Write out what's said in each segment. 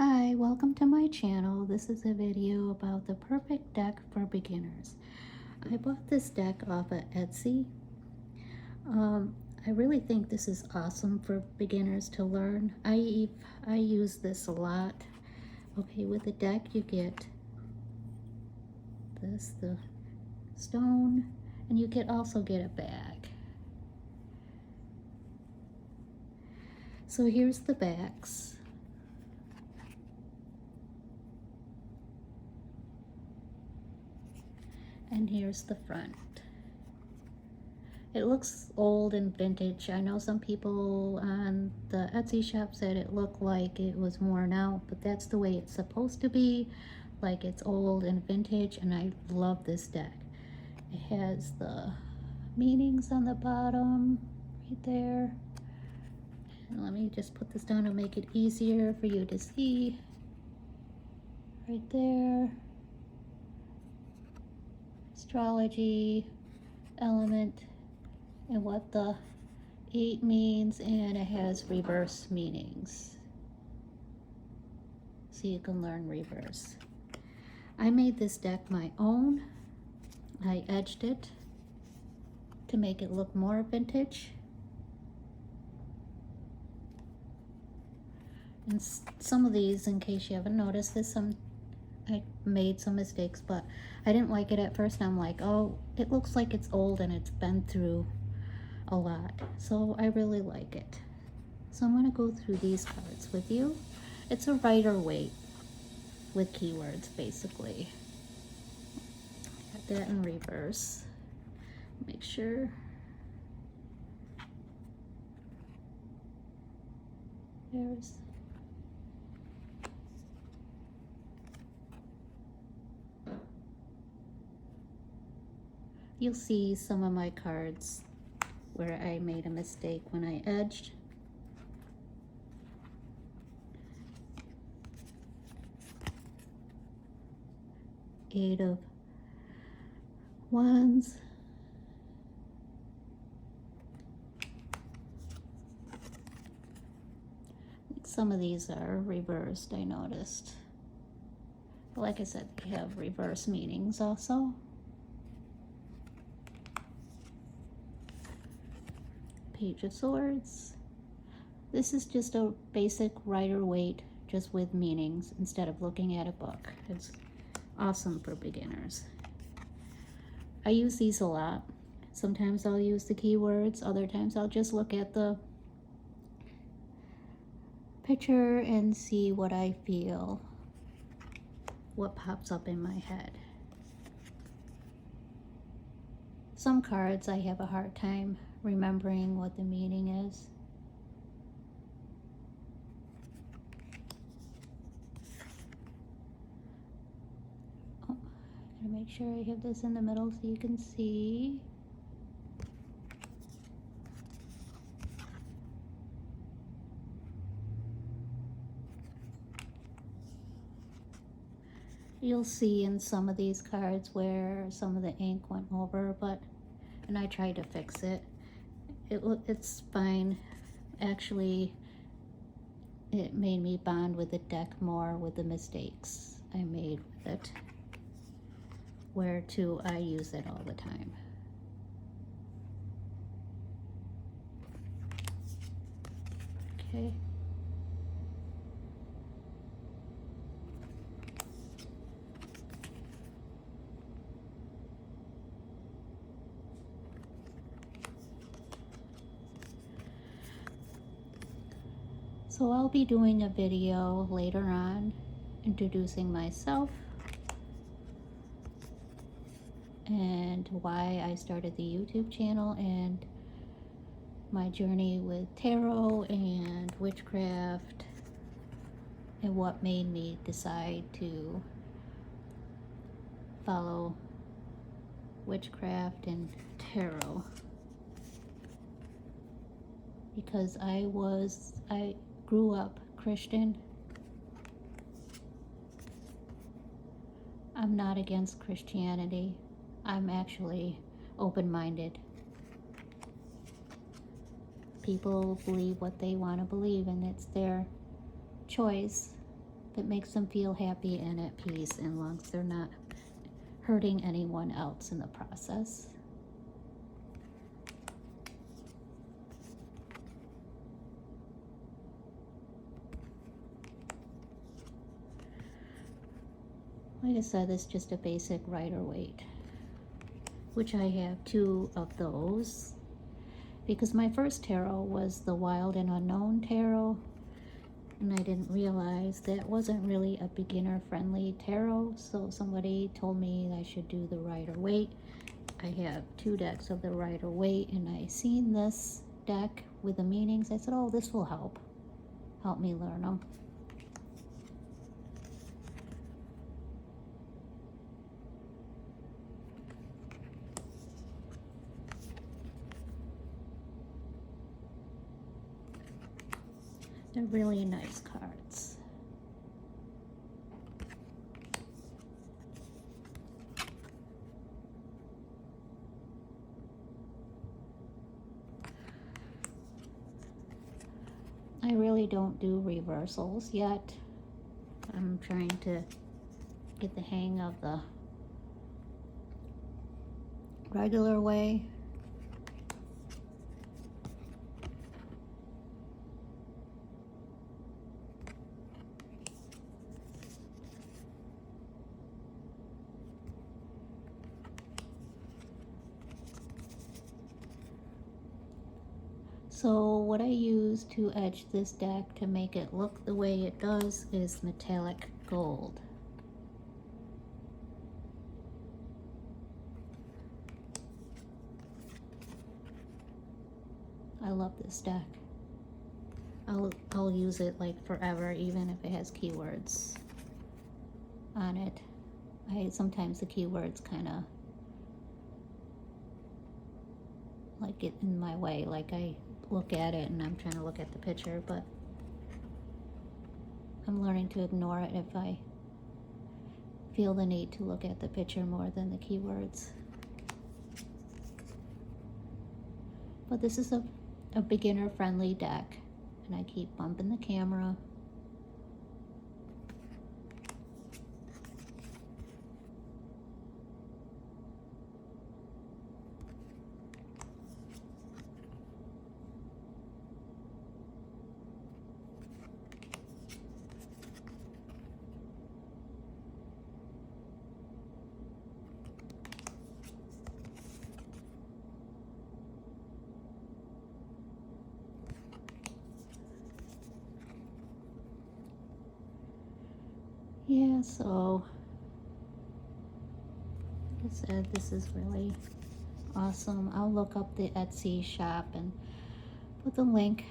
Hi, welcome to my channel. This is a video about the perfect deck for beginners. I bought this deck off of Etsy. I really think this is awesome for beginners to learn. I use this a lot. Okay, with the deck you get this, the stone, and you can also get a bag. So here's the backs. And here's the front. It looks old and vintage. I know some people on the Etsy shop said it looked like it was worn out, but that's the way it's supposed to be. Like, it's old and vintage, and I love this deck. It has the meanings on the bottom right there. And let me just put this down to make it easier for you to see. Right there. Astrology, element, and what the 8 means, and it has reverse meanings. So you can learn reverse. I made this deck my own. I edged it to make it look more vintage. And some of these, in case you haven't noticed, I made some mistakes, but I didn't like it at first. I'm like, oh, it looks like it's old and it's been through a lot. So I really like it. So I'm going to go through these cards with you. It's a Rider-Waite with keywords, basically. Got that in reverse. Make sure. There's You'll see some of my cards where I made a mistake when I edged. Eight of Wands. Some of these are reversed, I noticed. But like I said, they have reverse meanings also. Page of Swords. This is just a basic Rider-Waite, just with meanings instead of looking at a book. It's awesome for beginners. I use these a lot. Sometimes I'll use the keywords, other times I'll just look at the picture and see what I feel, what pops up in my head. Some cards I have a hard time remembering what the meaning is. Oh, gotta make sure I have this in the middle so you can see. You'll see in some of these cards where some of the ink went over, and I tried to fix it. It's fine. Actually, it made me bond with the deck more with the mistakes I made with it. Where to, I use it all the time. Okay. So I'll be doing a video later on introducing myself and why I started the YouTube channel and my journey with tarot and witchcraft and what made me decide to follow witchcraft and tarot. Because I grew up Christian. I'm not against Christianity. I'm actually open-minded. People believe what they want to believe, and it's their choice. that makes them feel happy and at peace, as long as they're not hurting anyone else in the process. Like I said, it's just a basic Rider-Waite, which I have 2 of those, because my first tarot was the Wild and Unknown tarot, and I didn't realize that wasn't really a beginner-friendly tarot, so somebody told me I should do the Rider-Waite. I have 2 decks of the Rider-Waite, and I seen this deck with the meanings. I said, oh, this will help me learn them. They're really nice cards. I really don't do reversals yet. I'm trying to get the hang of the regular way. So what I use to edge this deck to make it look the way it does is metallic gold. I love this deck. I'll use it like forever, even if it has keywords on it. Sometimes the keywords kind of like get in my way, like I look at it and I'm trying to look at the picture, but I'm learning to ignore it if I feel the need to look at the picture more than the keywords. But this is a beginner-friendly deck, and I keep bumping the camera. Yeah, so like I said, this is really awesome. I'll look up the Etsy shop and put the link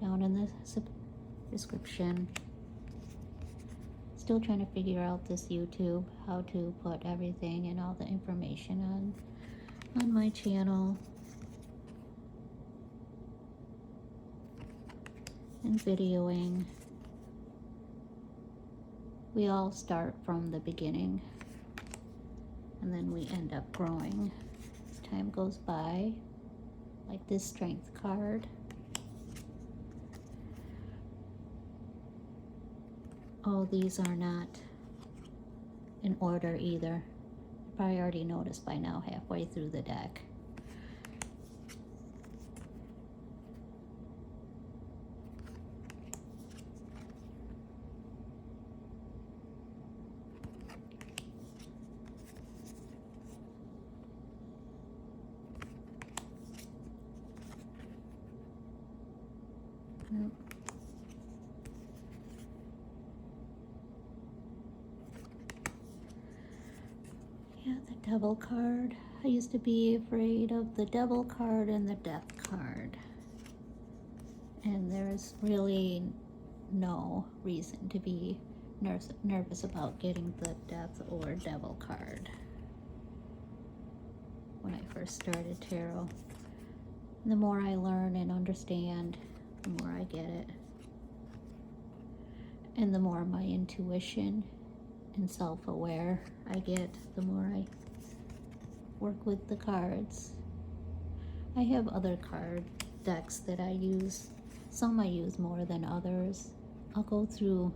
down in the description. Still trying to figure out this YouTube, how to put everything and all the information on my channel and videoing. We all start from the beginning, and then we end up growing as time goes by, like this strength card. Oh, these are not in order either. You probably already noticed by now, halfway through the deck. Yeah, the Devil card. I used to be afraid of the Devil card and the Death card. And there's really no reason to be nervous about getting the Death or Devil card. When I first started tarot, the more I learn and understand, the more I get it. And the more my intuition and self-aware I get, the more I work with the cards. I have other card decks that I use. Some I use more than others. I'll go through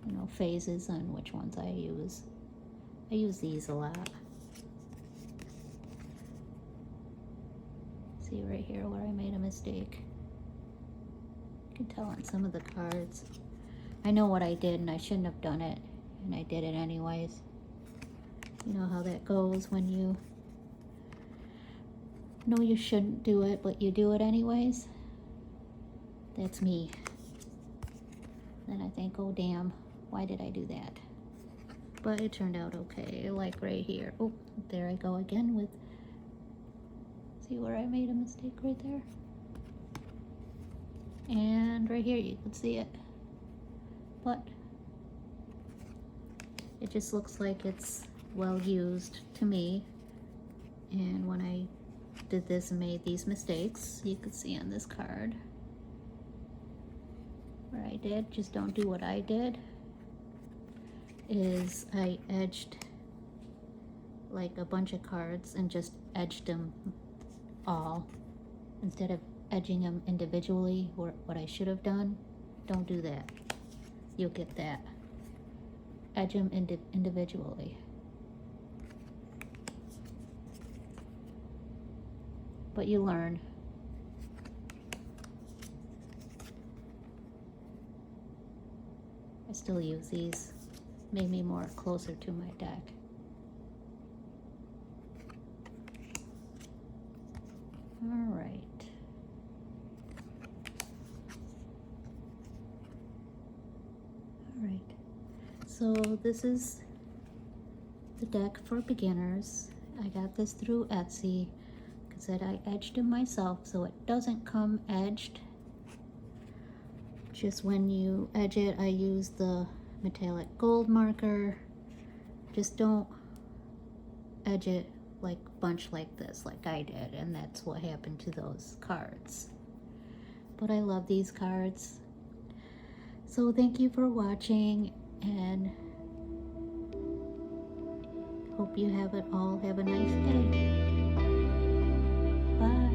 you know, phases on which ones I use. I use these a lot. See right here where I made a mistake. You can tell on some of the cards. I know what I did and I shouldn't have done it, and I did it anyways. You know how that goes when you know you shouldn't do it, but you do it anyways. That's me. Then I think, oh damn, why did I do that? But it turned out okay, like right here. Oh, there I go again with, see where I made a mistake right there? And right here you can see it. But it just looks like it's well used to me. And when I did this and made these mistakes, you could see on this card where I did, just don't do what I did, is I edged like a bunch of cards and just edged them all instead of edging them individually, or what I should have done. Don't do that. You'll get that. Edge them individually. But you learn. I still use these. Made me more closer to my deck. All right. All right. So this is the deck for beginners. I got this through Etsy. Like I said, I edged them myself, so it doesn't come edged. Just when you edge it, I use the metallic gold marker. Just don't edge it like bunch like this, like I did, and that's what happened to those cards. But I love these cards. So thank you for watching, and hope you have a nice day. Bye.